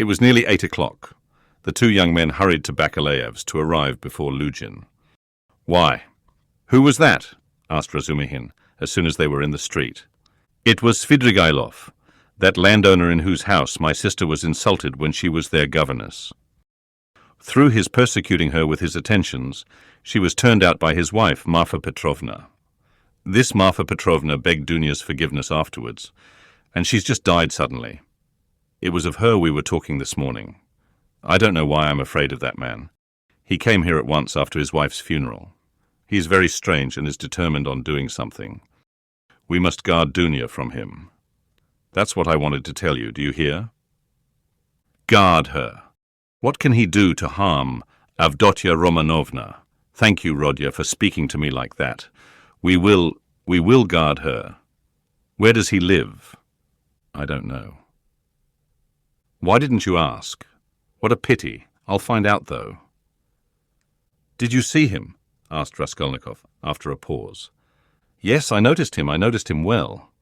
It was nearly 8 o'clock. The two young men hurried to Bakaleyev's to arrive before Luzhin. "Why? Who was that?" asked Razumihin, as soon as they were in the street. "It was Svidrigaïlov, that landowner in whose house my sister was insulted when she was their governess. Through his persecuting her with his attentions, she was turned out by his wife, Marfa Petrovna. This Marfa Petrovna begged Dounia's forgiveness afterwards, and she's just died suddenly. It was of her we were talking this morning. I don't know why I'm afraid of that man. He came here at once after his wife's funeral. He is very strange and is determined on doing something. We must guard Dounia from him. That's what I wanted to tell you, do you hear? Guard her. What can he do to harm Avdotia Romanovna? Thank you, Rodya, for speaking to me like that. We will guard her. Where does he live? I don't know. Why didn't you ask? What a pity. I'll find out, though. Did you see him? Asked Raskolnikov, after a pause. Yes, I noticed him well.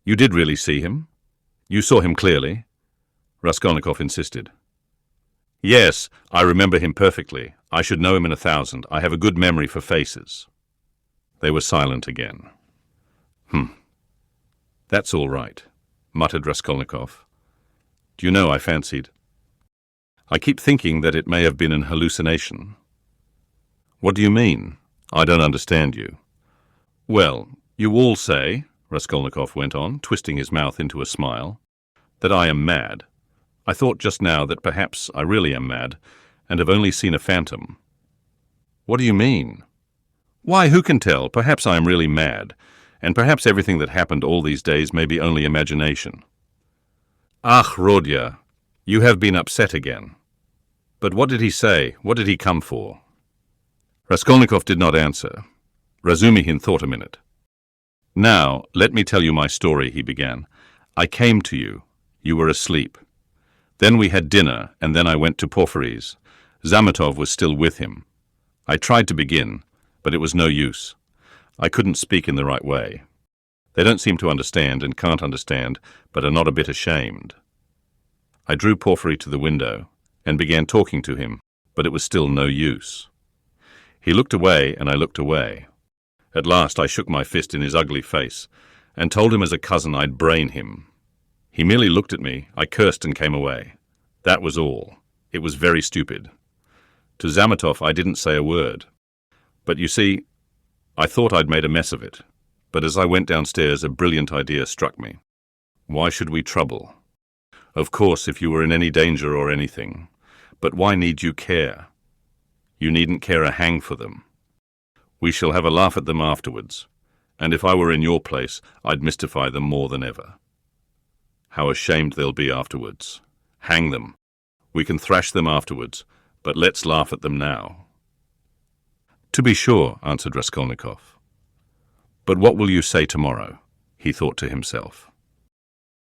You did really see him? You saw him clearly? Raskolnikov insisted. Yes, I remember him perfectly. I should know him in 1,000. I have a good memory for faces. They were silent again. That's all right, muttered Raskolnikov. Do you know, I fancied. I keep thinking that it may have been an hallucination. What do you mean? I don't understand you. Well, you all say, Raskolnikov went on, twisting his mouth into a smile, that I am mad. I thought just now that perhaps I really am mad, and have only seen a phantom. What do you mean? Why, who can tell? Perhaps I am really mad, and perhaps everything that happened all these days may be only imagination. Ach, Rodya, you have been upset again. But what did he say? What did he come for? Raskolnikov did not answer. Razumihin thought a minute. Now, let me tell you my story, he began. I came to you. You were asleep. Then we had dinner, and then I went to Porfiry's. Zametov was still with him. I tried to begin, but it was no use. I couldn't speak in the right way. They don't seem to understand and can't understand, but are not a bit ashamed. I drew Porfiry to the window and began talking to him, but it was still no use. He looked away, and I looked away. At last I shook my fist in his ugly face and told him as a cousin I'd brain him. He merely looked at me, I cursed and came away. That was all. It was very stupid. To Zametov I didn't say a word. But you see, I thought I'd made a mess of it. But as I went downstairs, a brilliant idea struck me. Why should we trouble? Of course, if you were in any danger or anything. But why need you care? You needn't care a hang for them. We shall have a laugh at them afterwards. And if I were in your place, I'd mystify them more than ever. How ashamed they'll be afterwards. Hang them. We can thrash them afterwards, but let's laugh at them now. To be sure, answered Raskolnikov. But what will you say tomorrow? He thought to himself.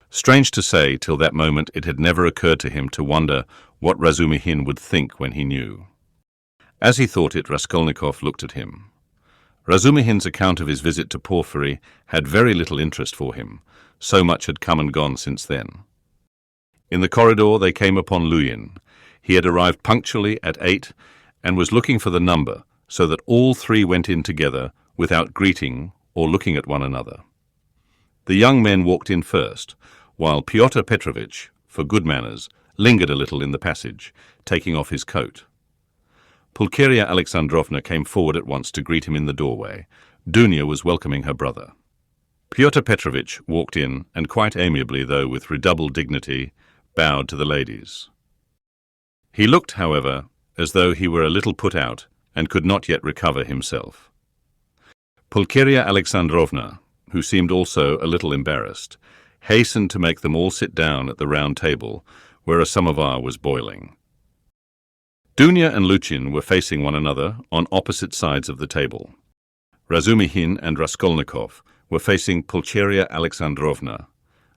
Strange to say, till that moment it had never occurred to him to wonder what Razumihin would think when he knew. As he thought it, Raskolnikov looked at him. Razumihin's account of his visit to Porfiry had very little interest for him. So much had come and gone since then. In the corridor they came upon Luzhin. He had arrived punctually at 8 and was looking for the number, so that all three went in together without greeting or looking at one another. The young men walked in first, while Pyotr Petrovitch, for good manners, lingered a little in the passage, taking off his coat. Pulcheria Alexandrovna came forward at once to greet him in the doorway. Dounia was welcoming her brother. Pyotr Petrovitch walked in, and quite amiably, though with redoubled dignity, bowed to the ladies. He looked, however, as though he were a little put out and could not yet recover himself. Pulcheria Alexandrovna, who seemed also a little embarrassed, hastened to make them all sit down at the round table where a samovar was boiling. Dounia and Luzhin were facing one another on opposite sides of the table. Razumihin and Raskolnikov were facing Pulcheria Alexandrovna.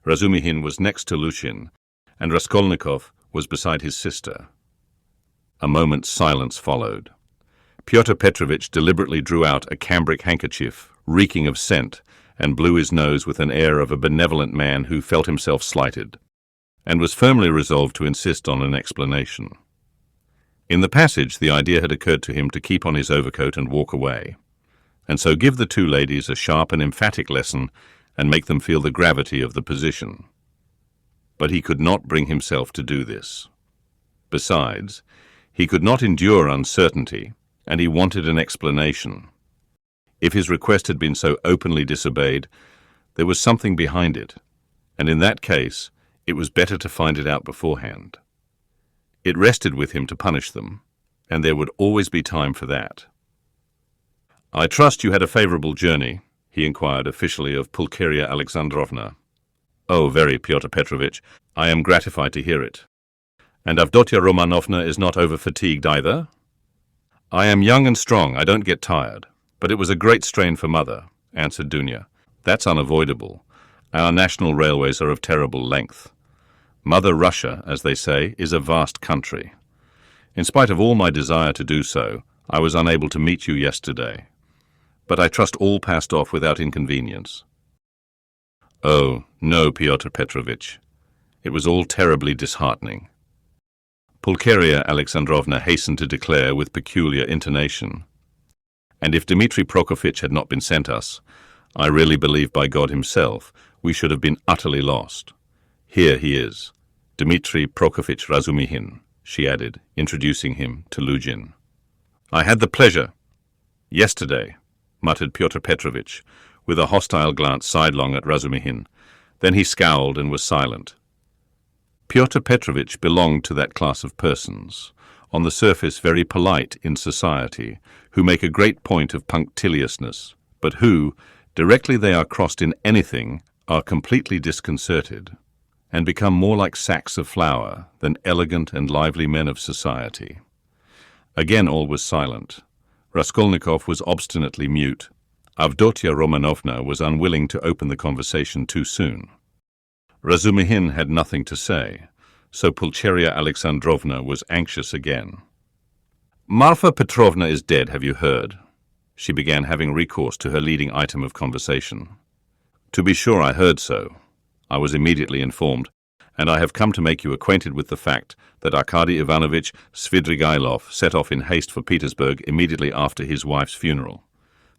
Razumihin was next to Luzhin, and Raskolnikov was beside his sister. A moment's silence followed. Pyotr Petrovitch deliberately drew out a cambric handkerchief, reeking of scent, and blew his nose with an air of a benevolent man who felt himself slighted. and was firmly resolved to insist on an explanation. In the passage, the idea had occurred to him to keep on his overcoat and walk away, and so give the two ladies a sharp and emphatic lesson and make them feel the gravity of the position. But he could not bring himself to do this. Besides, he could not endure uncertainty, and he wanted an explanation. If his request had been so openly disobeyed, there was something behind it, and in that case, it was better to find it out beforehand. It rested with him to punish them, and there would always be time for that. "I trust you had a favourable journey," he inquired officially of Pulcheria Alexandrovna. "Oh, very, Pyotr Petrovitch. I am gratified to hear it. And Avdotia Romanovna is not over-fatigued either?" "I am young and strong. I don't get tired. But it was a great strain for Mother," answered Dounia. "That's unavoidable. Our national railways are of terrible length. Mother Russia, as they say, is a vast country. In spite of all my desire to do so, I was unable to meet you yesterday. But I trust all passed off without inconvenience." "Oh, no, Pyotr Petrovitch. It was all terribly disheartening," Pulcheria Alexandrovna hastened to declare with peculiar intonation. "And if Dmitri Prokofitch had not been sent us, I really believe by God himself we should have been utterly lost. Here he is, Dmitri Prokofitch Razumihin," she added, introducing him to Luzhin. "I had the pleasure—" "Yesterday," muttered Pyotr Petrovitch, with a hostile glance sidelong at Razumihin. Then he scowled and was silent. Pyotr Petrovitch belonged to that class of persons, on the surface very polite in society, who make a great point of punctiliousness, but who, directly they are crossed in anything, are completely disconcerted, and become more like sacks of flour than elegant and lively men of society. Again all was silent. Raskolnikov was obstinately mute. Avdotia Romanovna was unwilling to open the conversation too soon. Razumihin had nothing to say, so Pulcheria Alexandrovna was anxious again. "Marfa Petrovna is dead, have you heard?" She began, having recourse to her leading item of conversation. "To be sure, I heard so. I was immediately informed, and I have come to make you acquainted with the fact that Arkady Ivanovich Svidrigaïlov set off in haste for Petersburg immediately after his wife's funeral.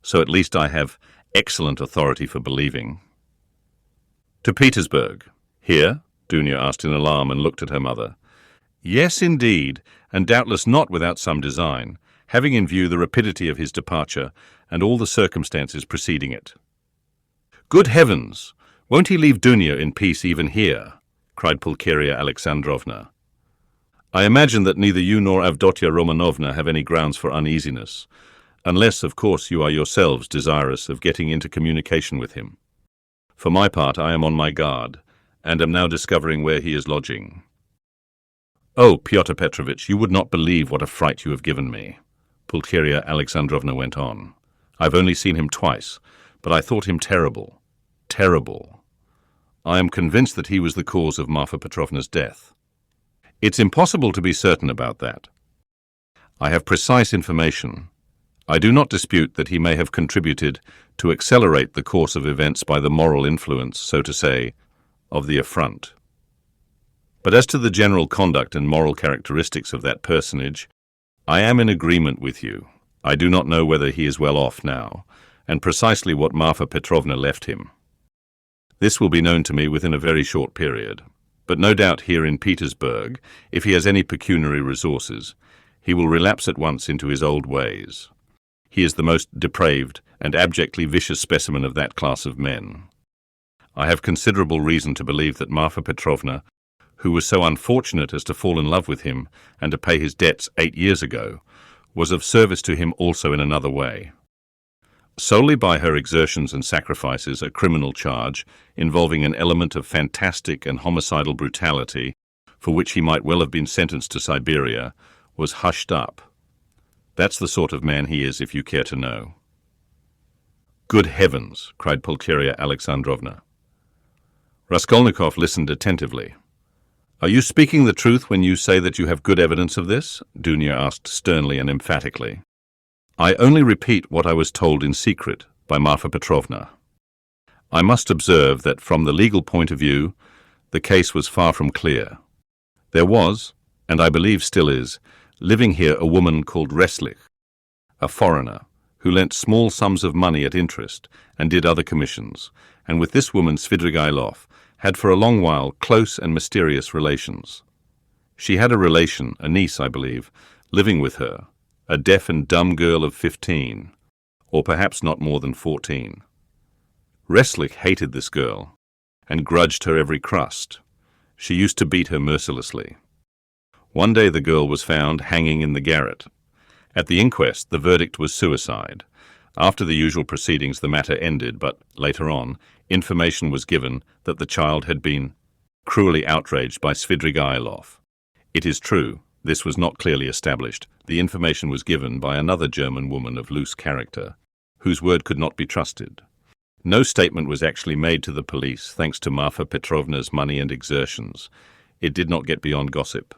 So at least I have excellent authority for believing." "To Petersburg? Here?" Dounia asked in alarm and looked at her mother. "Yes, indeed, and doubtless not without some design, having in view the rapidity of his departure and all the circumstances preceding it." "Good heavens! Won't he leave Dounia in peace even here?" cried Pulcheria Alexandrovna. "I imagine that neither you nor Avdotia Romanovna have any grounds for uneasiness, unless, of course, you are yourselves desirous of getting into communication with him. For my part, I am on my guard, and am now discovering where he is lodging." "Oh, Pyotr Petrovitch, you would not believe what a fright you have given me," Pulcheria Alexandrovna went on. "I've only seen him twice, but I thought him terrible. Terrible. I am convinced that he was the cause of Marfa Petrovna's death. It's impossible to be certain about that. I have precise information. I do not dispute that he may have contributed to accelerate the course of events by the moral influence, so to say, of the affront. But as to the general conduct and moral characteristics of that personage, I am in agreement with you. I do not know whether he is well off now, and precisely what Marfa Petrovna left him. This will be known to me within a very short period, but no doubt here in Petersburg, if he has any pecuniary resources, he will relapse at once into his old ways. He is the most depraved and abjectly vicious specimen of that class of men. I have considerable reason to believe that Marfa Petrovna, who was so unfortunate as to fall in love with him and to pay his debts 8 years ago, was of service to him also in another way. Solely by her exertions and sacrifices, a criminal charge, involving an element of fantastic and homicidal brutality, for which he might well have been sentenced to Siberia, was hushed up. That's the sort of man he is, if you care to know." "Good heavens!" cried Pulcheria Alexandrovna. Raskolnikov listened attentively. "Are you speaking the truth when you say that you have good evidence of this?" Dounia asked sternly and emphatically. "I only repeat what I was told in secret by Marfa Petrovna. I must observe that from the legal point of view, the case was far from clear. There was, and I believe still is, living here a woman called Reslich, a foreigner, who lent small sums of money at interest and did other commissions, and with this woman Svidrigaïlov had for a long while close and mysterious relations. She had a relation, a niece, I believe, living with her, a deaf and dumb girl of 15, or perhaps not more than 14. Reslich hated this girl and grudged her every crust. She used to beat her mercilessly. One day the girl was found hanging in the garret. At the inquest, the verdict was suicide. After the usual proceedings, the matter ended, but later on, information was given that the child had been cruelly outraged by Svidrigaïlov. It is true, this was not clearly established. The information was given by another German woman of loose character, whose word could not be trusted. No statement was actually made to the police, thanks to Marfa Petrovna's money and exertions. It did not get beyond gossip.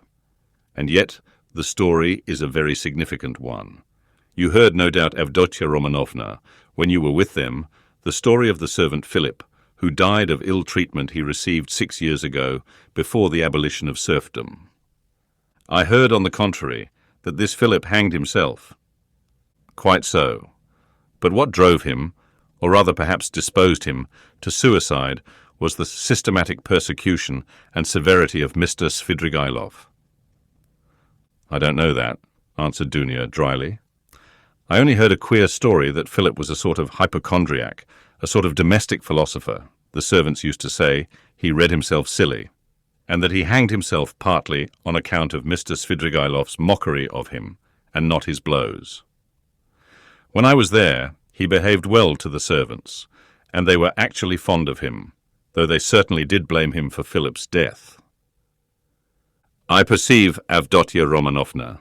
And yet, the story is a very significant one. You heard, no doubt, Avdotya Romanovna, when you were with them, the story of the servant Philip, who died of ill treatment he received 6 years ago before the abolition of serfdom. I heard, on the contrary, that this Philip hanged himself. Quite so. But what drove him, or rather perhaps disposed him, to suicide was the systematic persecution and severity of Mr. Svidrigaïlov. I don't know that, answered Dounia dryly. I only heard a queer story that Philip was a sort of hypochondriac, a sort of domestic philosopher. The servants used to say he read himself silly, and that he hanged himself partly on account of Mr. Svidrigaïlov's mockery of him, and not his blows. When I was there, he behaved well to the servants, and they were actually fond of him, though they certainly did blame him for Philip's death. I perceive, Avdotya Romanovna,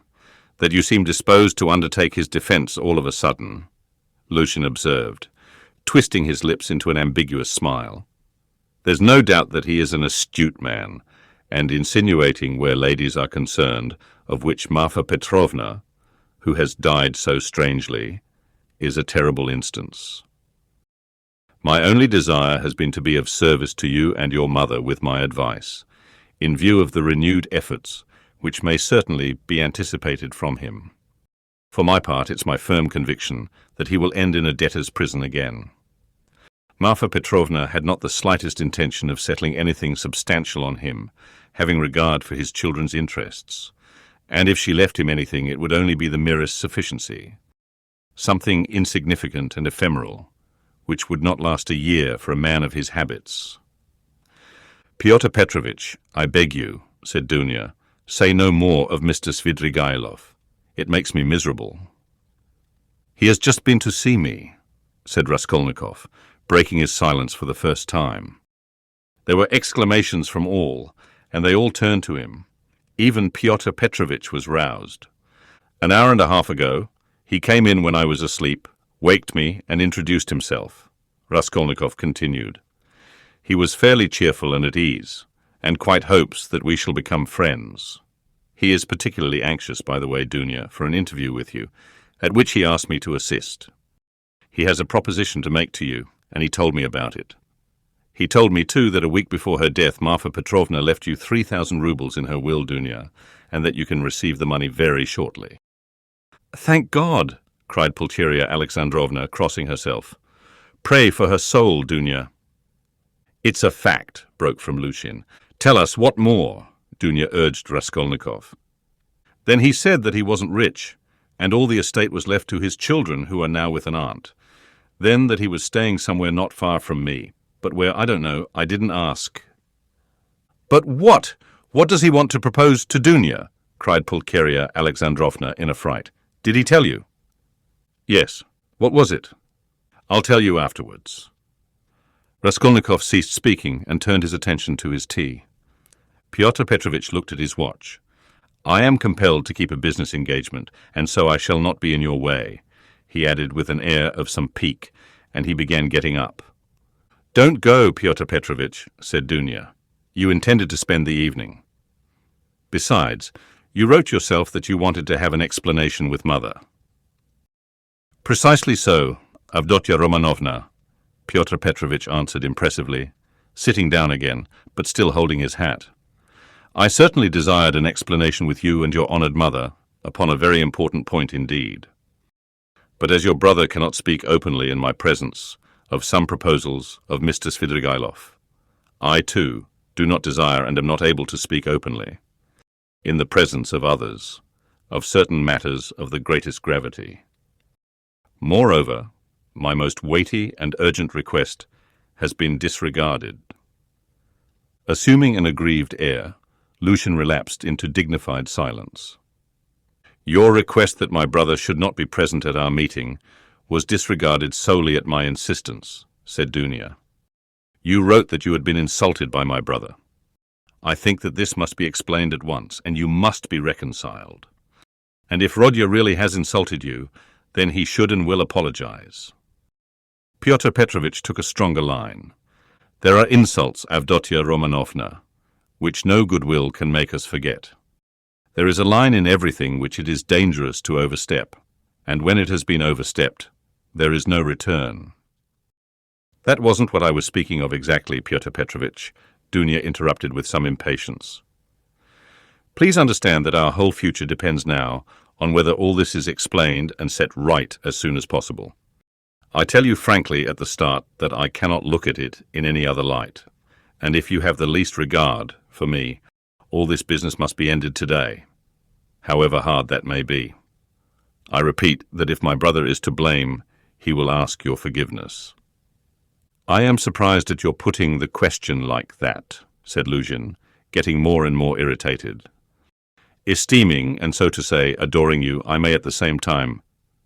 that you seem disposed to undertake his defence all of a sudden, Luzhin observed, twisting his lips into an ambiguous smile. There's no doubt that he is an astute man, and insinuating where ladies are concerned, of which Marfa Petrovna, who has died so strangely, is a terrible instance. My only desire has been to be of service to you and your mother with my advice, in view of the renewed efforts which may certainly be anticipated from him. For my part, it's my firm conviction that he will end in a debtor's prison again. Marfa Petrovna had not the slightest intention of settling anything substantial on him, having regard for his children's interests, and if she left him anything, it would only be the merest sufficiency, something insignificant and ephemeral, which would not last a year for a man of his habits. Pyotr Petrovitch, I beg you, said Dounia, say no more of Mr. Svidrigaïlov. It makes me miserable. He has just been to see me, said Raskolnikov, breaking his silence for the first time. There were exclamations from all, and they all turned to him. Even Pyotr Petrovitch was roused. An hour and a half ago, he came in when I was asleep, waked me, and introduced himself, Raskolnikov continued. He was fairly cheerful and at ease, and quite hopes that we shall become friends. He is particularly anxious, by the way, Dounia, for an interview with you, at which he asked me to assist. He has a proposition to make to you, and he told me about it. He told me, too, that a week before her death, Marfa Petrovna left you 3,000 rubles in her will, Dounia, and that you can receive the money very shortly. Thank God, cried Pulcheria Alexandrovna, crossing herself. Pray for her soul, Dounia. It's a fact, broke from Luzhin. Tell us what more, Dounia urged Raskolnikov. Then he said that he wasn't rich, and all the estate was left to his children, who are now with an aunt. Then that he was staying somewhere not far from me, but where, I don't know, I didn't ask. But what? What does he want to propose to Dounia? Cried Pulcheria Alexandrovna in a fright. Did he tell you? Yes. What was it? I'll tell you afterwards. Raskolnikov ceased speaking and turned his attention to his tea. Pyotr Petrovitch looked at his watch. I am compelled to keep a business engagement, and so I shall not be in your way, he added with an air of some pique, and he began getting up. Don't go, Pyotr Petrovitch, said Dounia. You intended to spend the evening. Besides, you wrote yourself that you wanted to have an explanation with Mother. Precisely so, Avdotya Romanovna, Pyotr Petrovitch answered impressively. sitting down again, but still holding his hat. I certainly desired an explanation with you and your honoured mother, upon a very important point indeed. But as your brother cannot speak openly in my presence of some proposals of Mr. Svidrigaïlov, I, too, do not desire and am not able to speak openly, in the presence of others, of certain matters of the greatest gravity. Moreover, my most weighty and urgent request has been disregarded. Assuming an aggrieved air, Luzhin relapsed into dignified silence. Your request that my brother should not be present at our meeting was disregarded solely at my insistence, said Dounia. You wrote that you had been insulted by my brother. I think that this must be explained at once, and you must be reconciled. And if Rodya really has insulted you, then he should and will apologize. Pyotr Petrovitch took a stronger line. There are insults, Avdotia Romanovna, which no goodwill can make us forget. There is a line in everything which it is dangerous to overstep, and when it has been overstepped, there is no return. That wasn't what I was speaking of exactly, Pyotr Petrovitch, Dounia interrupted with some impatience. Please understand that our whole future depends now on whether all this is explained and set right as soon as possible. I tell you frankly at the start that I cannot look at it in any other light, and if you have the least regard for me, all this business must be ended today, however hard that may be. I repeat that if my brother is to blame, he will ask your forgiveness. I am surprised at your putting the question like that, said Luzhin, getting more and more irritated. Esteeming, and so to say, adoring you, I may at the same time,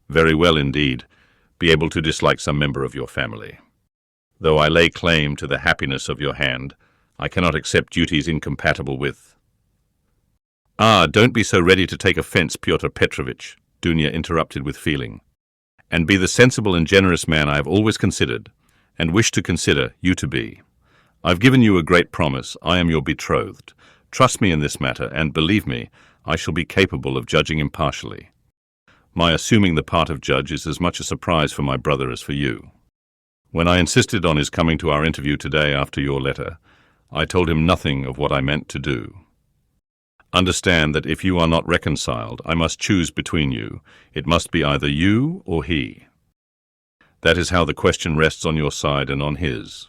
very well indeed, be able to dislike some member of your family. Though I lay claim to the happiness of your hand, I cannot accept duties incompatible with... Ah, don't be so ready to take offence, Pyotr Petrovitch, Dounia interrupted with feeling, and be the sensible and generous man I have always considered, and wish to consider you to be. I've given you a great promise. I am your betrothed. Trust me in this matter, and believe me, I shall be capable of judging impartially. My assuming the part of judge is as much a surprise for my brother as for you. When I insisted on his coming to our interview today after your letter, I told him nothing of what I meant to do. Understand that if you are not reconciled, I must choose between you. It must be either you or he. That is how the question rests on your side and on his.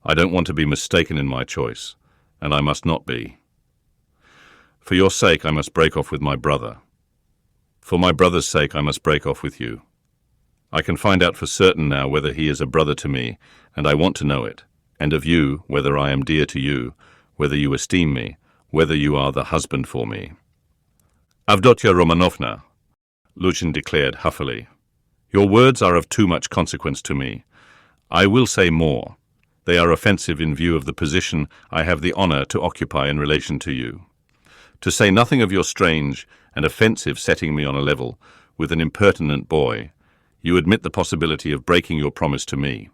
I don't want to be mistaken in my choice, and I must not be. For your sake, I must break off with my brother. For my brother's sake, I must break off with you. I can find out for certain now whether he is a brother to me, and I want to know it, and of you, whether I am dear to you, whether you esteem me, whether you are the husband for me. Avdotia Romanovna, Luzhin declared huffily, your words are of too much consequence to me. I will say more. They are offensive in view of the position I have the honour to occupy in relation to you. To say nothing of your strange and offensive setting me on a level with an impertinent boy, you admit the possibility of breaking your promise to me.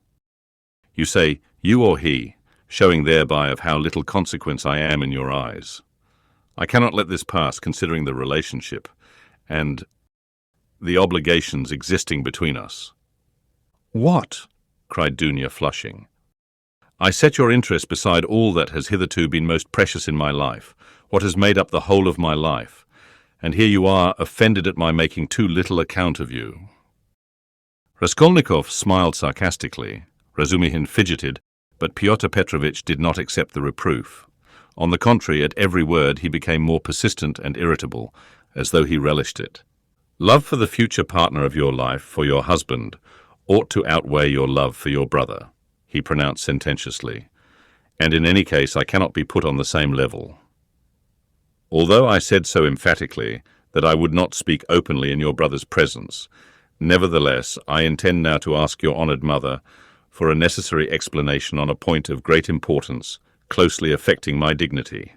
You say, you or he, showing thereby of how little consequence I am in your eyes. I cannot let this pass, considering the relationship and the obligations existing between us. What? Cried Dounia, flushing. I set your interest beside all that has hitherto been most precious in my life, what has made up the whole of my life, and here you are, offended at my making too little account of you. Raskolnikov smiled sarcastically. Razumihin fidgeted, but Pyotr Petrovitch did not accept the reproof. On the contrary, at every word he became more persistent and irritable, as though he relished it. Love for the future partner of your life, for your husband, ought to outweigh your love for your brother, he pronounced sententiously, and in any case I cannot be put on the same level. Although I said so emphatically that I would not speak openly in your brother's presence, nevertheless I intend now to ask your honoured mother for a necessary explanation on a point of great importance, closely affecting my dignity.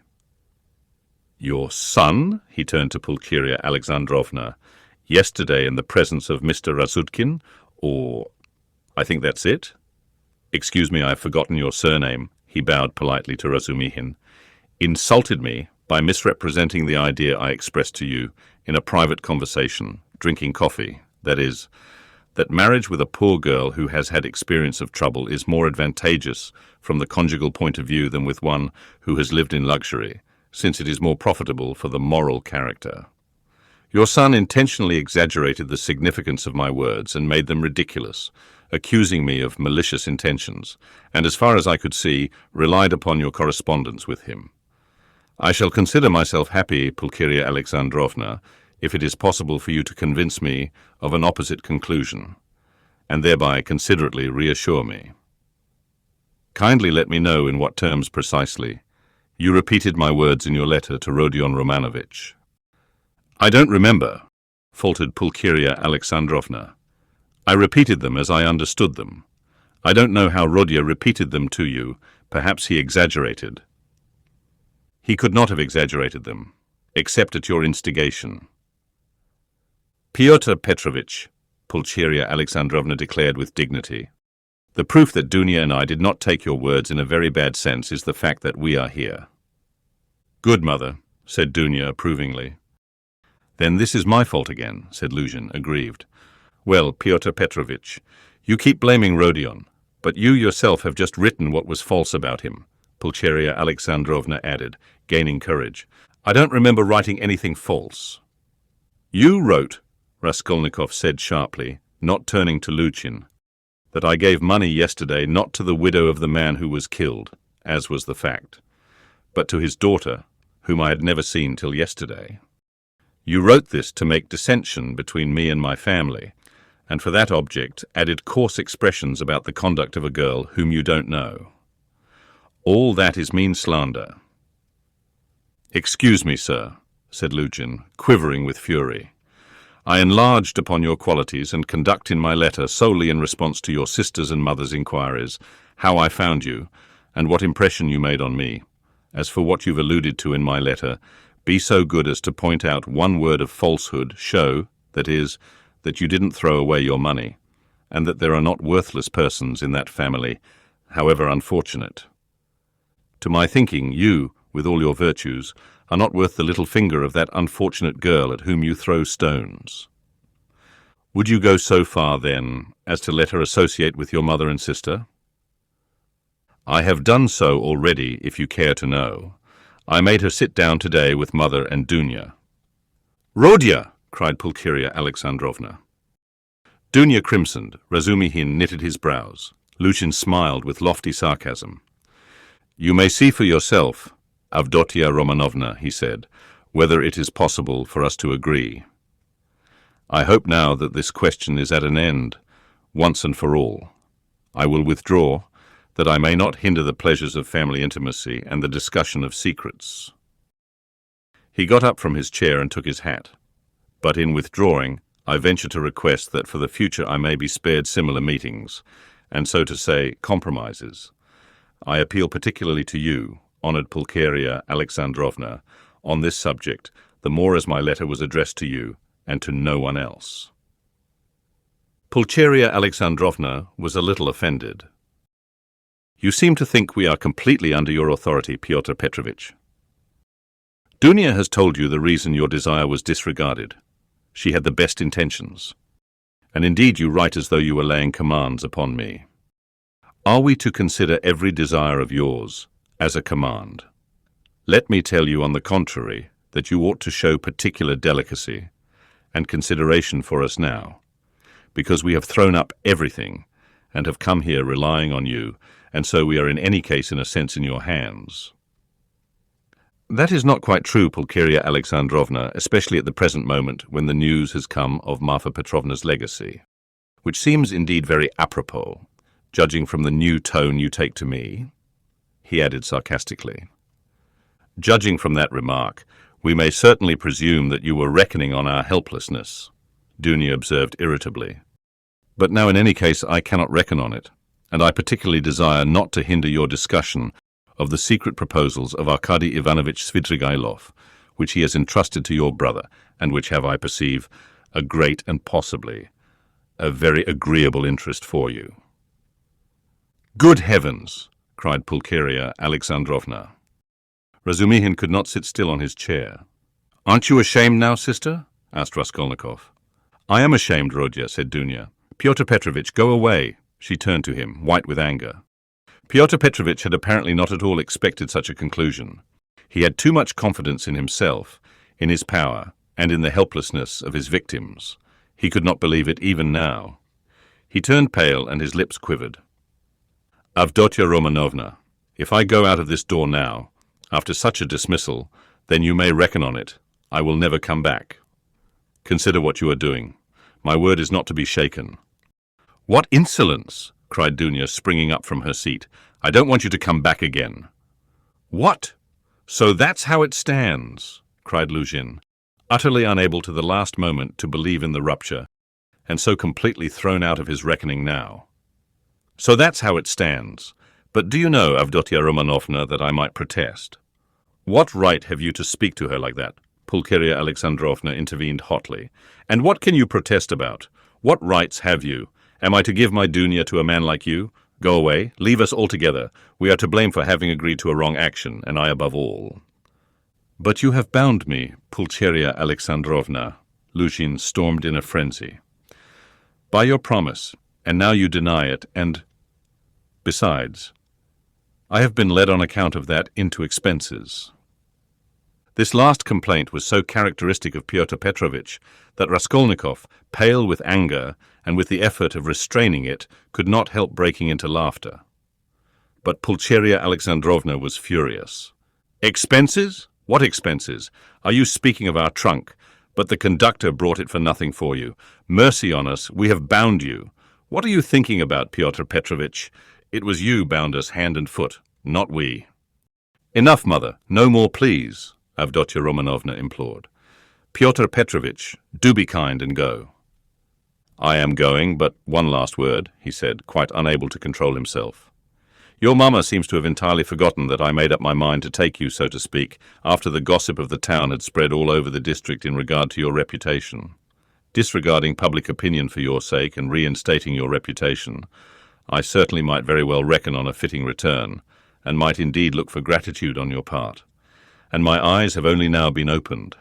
Your son, he turned to Pulcheria Alexandrovna, yesterday in the presence of Mr. Razutkin, or I think that's it? Excuse me, I have forgotten your surname, he bowed politely to Razumihin, insulted me by misrepresenting the idea I expressed to you in a private conversation, drinking coffee, that is, that marriage with a poor girl who has had experience of trouble is more advantageous from the conjugal point of view than with one who has lived in luxury, since it is more profitable for the moral character. Your son intentionally exaggerated the significance of my words and made them ridiculous, accusing me of malicious intentions, and as far as I could see, relied upon your correspondence with him. I shall consider myself happy, Pulcheria Alexandrovna, if it is possible for you to convince me of an opposite conclusion, and thereby considerately reassure me. Kindly let me know in what terms precisely. You repeated my words in your letter to Rodion Romanovich. I don't remember, faltered Pulcheria Alexandrovna. I repeated them as I understood them. I don't know how Rodya repeated them to you. Perhaps he exaggerated. He could not have exaggerated them, except at your instigation. Pyotr Petrovitch, Pulcheria Alexandrovna declared with dignity, the proof that Dounia and I did not take your words in a very bad sense is the fact that we are here. Good, mother, said Dounia approvingly. Then this is my fault again, said Luzhin, aggrieved. Well, Pyotr Petrovitch, you keep blaming Rodion, but you yourself have just written what was false about him, Pulcheria Alexandrovna added, gaining courage. I don't remember writing anything false. You wrote, Raskolnikov said sharply, not turning to Luzhin, that I gave money yesterday not to the widow of the man who was killed, as was the fact, but to his daughter, whom I had never seen till yesterday. You wrote this to make dissension between me and my family, and for that object added coarse expressions about the conduct of a girl whom you don't know. All that is mean slander. Excuse me, sir, said Luzhin, quivering with fury. I enlarged upon your qualities and conduct in my letter solely in response to your sister's and mother's inquiries, how I found you, and what impression you made on me. As for what you've alluded to in my letter, be so good as to point out one word of falsehood, show, that is, that you didn't throw away your money, and that there are not worthless persons in that family, however unfortunate. To my thinking, you, with all your virtues, are not worth the little finger of that unfortunate girl at whom you throw stones. Would you go so far, then, as to let her associate with your mother and sister? I have done so already, if you care to know. I made her sit down today with mother and Dounia. Rodya! Cried Pulcheria Alexandrovna. Dounia crimsoned, Razumihin knitted his brows. Luzhin smiled with lofty sarcasm. You may see for yourself, Avdotia Romanovna, he said, whether it is possible for us to agree. I hope now that this question is at an end, once and for all. I will withdraw, that I may not hinder the pleasures of family intimacy and the discussion of secrets. He got up from his chair and took his hat. But in withdrawing, I venture to request that for the future I may be spared similar meetings, and so to say, compromises. I appeal particularly to you, honoured Pulcheria Alexandrovna, on this subject, the more as my letter was addressed to you, and to no one else. Pulcheria Alexandrovna was a little offended. You seem to think we are completely under your authority, Pyotr Petrovitch. Dounia has told you the reason your desire was disregarded. She had the best intentions. And indeed you write as though you were laying commands upon me. Are we to consider every desire of yours as a command? Let me tell you, on the contrary, that you ought to show particular delicacy and consideration for us now, because we have thrown up everything and have come here relying on you, and so we are in any case in a sense in your hands. That is not quite true, Pulcheria Alexandrovna, especially at the present moment when the news has come of Marfa Petrovna's legacy, which seems indeed very apropos, judging from the new tone you take to me, he added sarcastically. Judging from that remark, we may certainly presume that you were reckoning on our helplessness, Dounia observed irritably. But now in any case I cannot reckon on it, and I particularly desire not to hinder your discussion of the secret proposals of Arkady Ivanovich Svidrigaïlov, which he has entrusted to your brother, and which have, I perceive, a great and possibly a very agreeable interest for you. Good heavens! Cried Pulcheria Alexandrovna. Razumihin could not sit still on his chair. Aren't you ashamed now, sister? Asked Raskolnikov. I am ashamed, Rodya, said Dounia. Pyotr Petrovitch, go away. She turned to him, white with anger. Pyotr Petrovitch had apparently not at all expected such a conclusion. He had too much confidence in himself, in his power, and in the helplessness of his victims. He could not believe it even now. He turned pale and his lips quivered. Avdotia Romanovna, if I go out of this door now, after such a dismissal, then you may reckon on it. I will never come back. Consider what you are doing. My word is not to be shaken. What insolence! Cried Dounia, springing up from her seat. I don't want you to come back again. What? So that's how it stands, cried Luzhin, utterly unable to the last moment to believe in the rupture, and so completely thrown out of his reckoning now. So that's how it stands. But do you know, Avdotia Romanovna, that I might protest? What right have you to speak to her like that? Pulcheria Alexandrovna intervened hotly. And what can you protest about? What rights have you? Am I to give my Dounia to a man like you? Go away, leave us altogether. We are to blame for having agreed to a wrong action, and I above all. But you have bound me, Pulcheria Alexandrovna, Luzhin stormed in a frenzy. By your promise, and now you deny it, and... Besides, I have been led on account of that into expenses. This last complaint was so characteristic of Pyotr Petrovitch that Raskolnikov, pale with anger and with the effort of restraining it, could not help breaking into laughter. But Pulcheria Alexandrovna was furious. Expenses? What expenses? Are you speaking of our trunk? But the conductor brought it for nothing for you. Mercy on us, we have bound you. What are you thinking about, Pyotr Petrovitch? It was you bound us hand and foot, not we. Enough, mother, no more, please, Avdotia Romanovna implored. Pyotr Petrovitch, do be kind and go. I am going, but one last word, he said, quite unable to control himself. Your mamma seems to have entirely forgotten that I made up my mind to take you, so to speak, after the gossip of the town had spread all over the district in regard to your reputation. Disregarding public opinion for your sake and reinstating your reputation, I certainly might very well reckon on a fitting return, and might indeed look for gratitude on your part. And my eyes have only now been opened.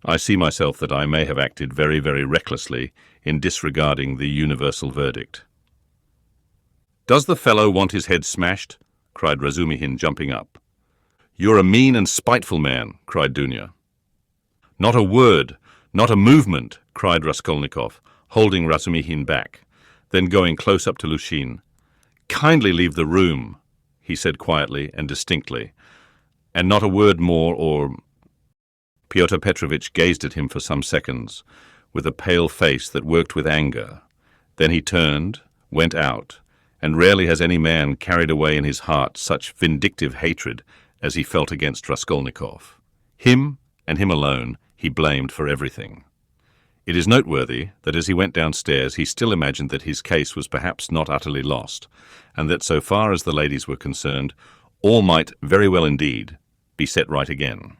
I see myself that I may have acted very, very recklessly in disregarding the universal verdict. Does the fellow want his head smashed? Cried Razumihin, jumping up. You're a mean and spiteful man, cried Dounia. Not a word, not a movement, cried Raskolnikov, holding Razumihin back, then going close up to Luzhin. Kindly leave the room, he said quietly and distinctly, and not a word more or... Pyotr Petrovitch gazed at him for some seconds, with a pale face that worked with anger. Then he turned, went out, and rarely has any man carried away in his heart such vindictive hatred as he felt against Raskolnikov. Him, and him alone, he blamed for everything. It is noteworthy that as he went downstairs he still imagined that his case was perhaps not utterly lost, and that so far as the ladies were concerned, all might very well indeed be set right again.